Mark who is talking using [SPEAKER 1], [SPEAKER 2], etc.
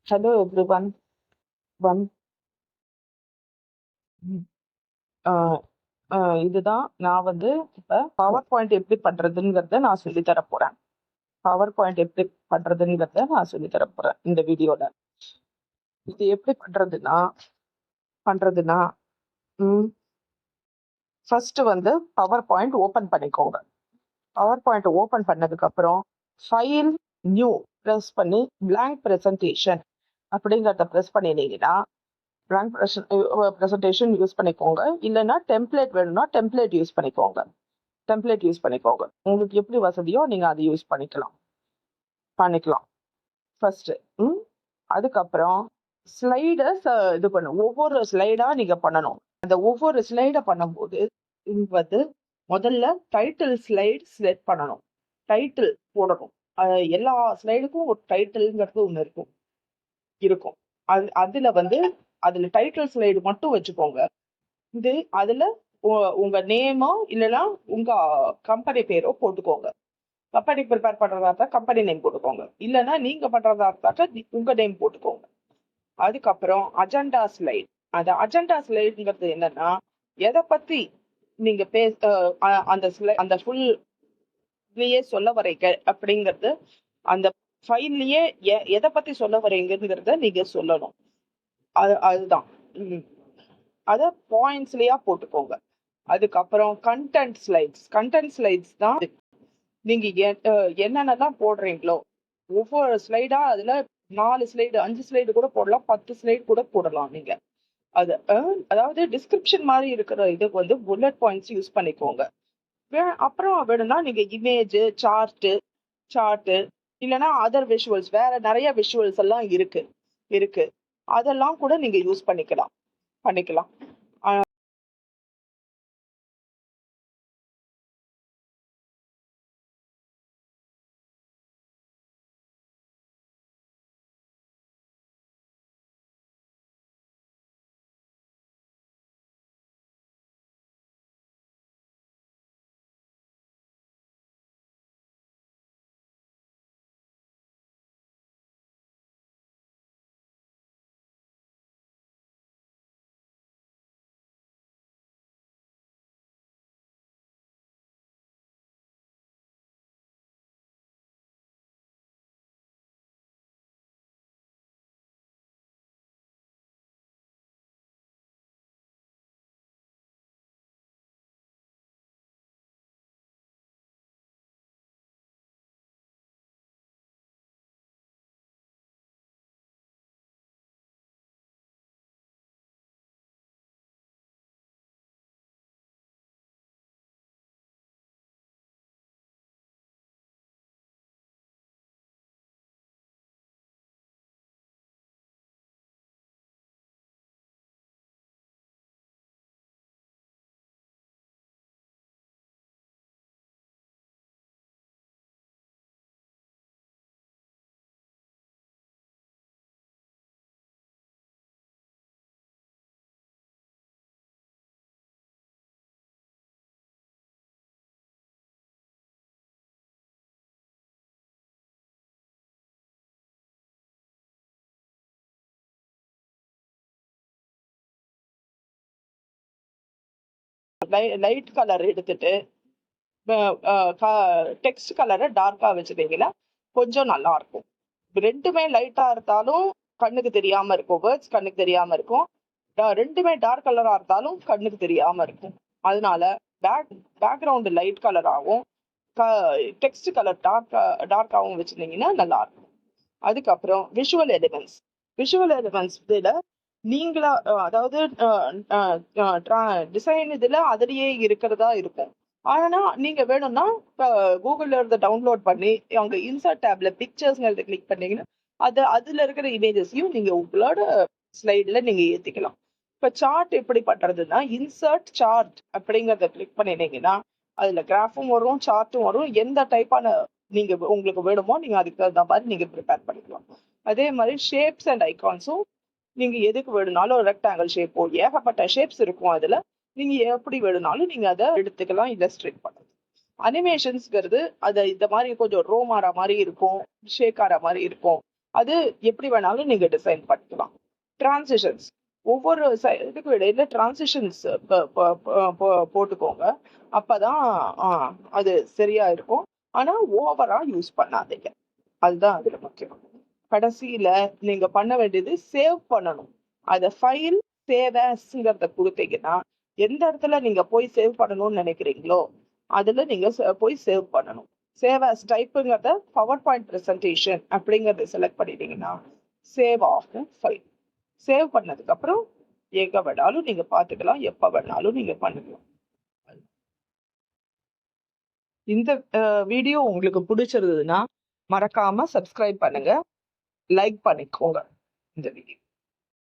[SPEAKER 1] Hello everyone. One ம். ஆ, இதுதான் நான் இப்ப பவர் பாயிண்ட் எப்படி பண்றதுங்கிறத நான் சொல்லி தர போறேன். பவர் பாயிண்ட் எப்படி பண்றதுங்கிறத நான் சொல்லி தர போறேன் இந்த வீடியோல. இது எப்படி பண்றதுன்னா ஃபர்ஸ்ட் பவர் பாயிண்ட் ஓபன் பண்ணிக்கோங்க. பவர் பாயிண்ட் ஓபன் பண்ணதுக்கு அப்புறம் ஃபைல் நியூ பிரஸ் பண்ணி blank பிரசன்டேஷன் அப்படிங்கிறத பிரஸ் பண்ணினீங்கன்னா blank பிரசன்டேஷன் யூஸ் பண்ணிக்கோங்க. இல்லைன்னா டெம்ப்ளேட் வேணும்னா டெம்ப்ளேட் யூஸ் பண்ணிக்கோங்க. உங்களுக்கு எப்படி வசதியோ நீங்க அதை யூஸ் பண்ணிக்கலாம் ஃபர்ஸ்ட். அதுக்கப்புறம் ஸ்லைடர்ஸ் இது பண்ணும். ஒவ்வொரு ஸ்லைடா நீங்க பண்ணணும். அந்த ஒவ்வொரு ஸ்லைடை பண்ணும்போது இங்க முதல்ல டைட்டில் ஸ்லைட் செலக்ட் பண்ணணும். டைட்டில் போடணும். எல்லா ஸ்லைடுக்கும் ஒரு டைட்டில்ங்கிறது ஒண்ணு இருக்கும். அதுல அதுல டைட்டில் ஸ்லைடு மட்டும் வச்சுக்கோங்க. அதுல உங்க நேமோ இல்லைன்னா உங்க கம்பெனி பேரோ போட்டுக்கோங்க. கம்பெனி ப்ரிப்பேர் பண்றதா இருந்தா கம்பெனி நேம் போட்டுக்கோங்க. இல்லைன்னா நீங்க பண்றதா இருந்தாக்கா உங்க நேம் போட்டுக்கோங்க. அதுக்கப்புறம் அஜெண்டா ஸ்லைட். அந்த அஜெண்டா ஸ்லைடுங்கிறது என்னன்னா, எதை பத்தி நீங்க அந்த ஃபுல்லையே சொல்ல வரீங்க அப்படிங்கிறது, அந்த ஃபைல்லயே எதை பத்தி சொல்ல வரீங்கிறத நீங்க சொல்லணும். அதுதான். அத பாயிண்ட்ஸ்லயா போட்டுக்கோங்க. அதுக்கப்புறம் கண்டென்ட் ஸ்லைட்ஸ் தான் நீங்க என்னென்னலாம் போடுறீங்களோ ஒவ்வொரு ஸ்லைடா அதுல 4 ஸ்லைடு 5 ஸ்லைடு கூட போடலாம், 10 ஸ்லைடு கூட போடலாம். நீங்க அது அதாவது டிஸ்கிரிப்ஷன் மாதிரி இருக்கிற இதுக்கு புல்லட் பாயிண்ட்ஸ் யூஸ் பண்ணிக்கோங்க. அப்புறம் வேணும்னா நீங்க இமேஜ் சார்ட் இல்லைன்னா அதர் விஷுவல்ஸ், வேற நிறைய விஷுவல்ஸ் எல்லாம் இருக்கு. அதெல்லாம் கூட நீங்க யூஸ் பண்ணிக்கலாம். லைட் கலர் எடுத்துட்டு டெக்ஸ்ட் கலரை டார்க்கா வச்சுட்டீங்கன்னா கொஞ்சம் நல்லா இருக்கும். ரெண்டுமே லைட்டா இருந்தாலும் கண்ணுக்கு தெரியாம இருக்கும், வேர்ட்ஸ் கண்ணுக்கு தெரியாம இருக்கும். ரெண்டுமே டார்க் கலரா இருந்தாலும் கண்ணுக்கு தெரியாம இருக்கும். அதனால பேக்ரவுண்ட் லைட் கலராகவும் டெக்ஸ்ட் கலர் டார்க்காகவும் வச்சிருந்தீங்கன்னா நல்லா இருக்கும். அதுக்கப்புறம் விஷுவல் எலிமெண்ட்ஸ் இதுல நீங்களா அதாவது டிசைன் இதுல அதுலயே இருக்கிறதா இருக்கும். ஆனா நீங்க வேணும்னா கூகுள்ல இருந்து டவுன்லோட் பண்ணி அங்க இன்சர்ட் டேப்ல பிக்சர்ஸ் கிளிக் பண்ணீங்கன்னா அதுல இருக்கிற இமேஜஸையும் நீங்க உங்களோட ஸ்லைட்ல நீங்க ஏத்திக்கலாம். இப்ப சார்ட் எப்படி பண்றதுன்னா, இன்சர்ட் சார்ட் அப்படிங்கறத கிளிக் பண்ணினீங்கன்னா அதுல கிராஃபும் வரும், சார்ட்டும் வரும். எந்த டைப்பான நீங்க உங்களுக்கு வேணுமோ நீங்க அதுக்கு தகுந்த மாதிரி நீங்க ப்ரிப்பேர் பண்ணிக்கலாம். அதே மாதிரி ஷேப்ஸ் அண்ட் ஐகான்ஸும் நீங்க எதுக்கு வேணும்னாலும் ரெக்டாங்கிள் ஷேப்போ ஏகப்பட்ட ஷேப்ஸ் இருக்கும். அதுல நீங்க எப்படி வேணும்னாலும் நீங்க அதை எடுத்துக்கலாம், இல்லஸ்ட்ரேட் பண்ணுறது. அனிமேஷன்ஸ்ங்கிறது அதை இந்த மாதிரி கொஞ்சம் ரோம் ஆற மாதிரி இருக்கும், ஷேக் ஆற மாதிரி இருக்கும். அது எப்படி வேணாலும் நீங்க டிசைன் பண்ணிக்கலாம். டிரான்சிஷன்ஸ் ஒவ்வொரு இதுக்கு இடையில டிரான்சிஷன்ஸ் போட்டுக்கோங்க. அப்பதான் அது சரியா இருக்கும். ஆனா ஓவரா யூஸ் பண்ணாதீங்க. அதுதான் அதுல முக்கியம். கடைசியில நீங்க பண்ண வேண்டியது சேவ் பண்ணணும். அத ஃபைல் சேவ் ஆஸ்ங்கிறத கொடுத்தீங்கன்னா எந்த இடத்துல நீங்க போய் சேவ் பண்ணணும்னு நினைக்கிறீங்களோ அதுல நீங்க போய் சேவ் பண்ணணும். சேவ் ஆஸ் டைப்புங்கிறத பவர் பாயிண்ட் ப்ரெசன்டேஷன் அப்படிங்கறத செலக்ட் பண்ணிட்டீங்கன்னா சேவ் ஆகும் ஃபைல். சேவ் பண்ணதுக்கு அப்புறம் எங்க வேணாலும் நீங்க பாத்துக்கலாம், எப்ப வேணாலும் நீங்க பண்ணிக்கலாம். இந்த வீடியோ உங்களுக்கு பிடிச்சிருந்ததுன்னா மறக்காம சப்ஸ்கிரைப் பண்ணுங்க, லைக் பண்ணிக்கோங்க இந்த வீடியோ.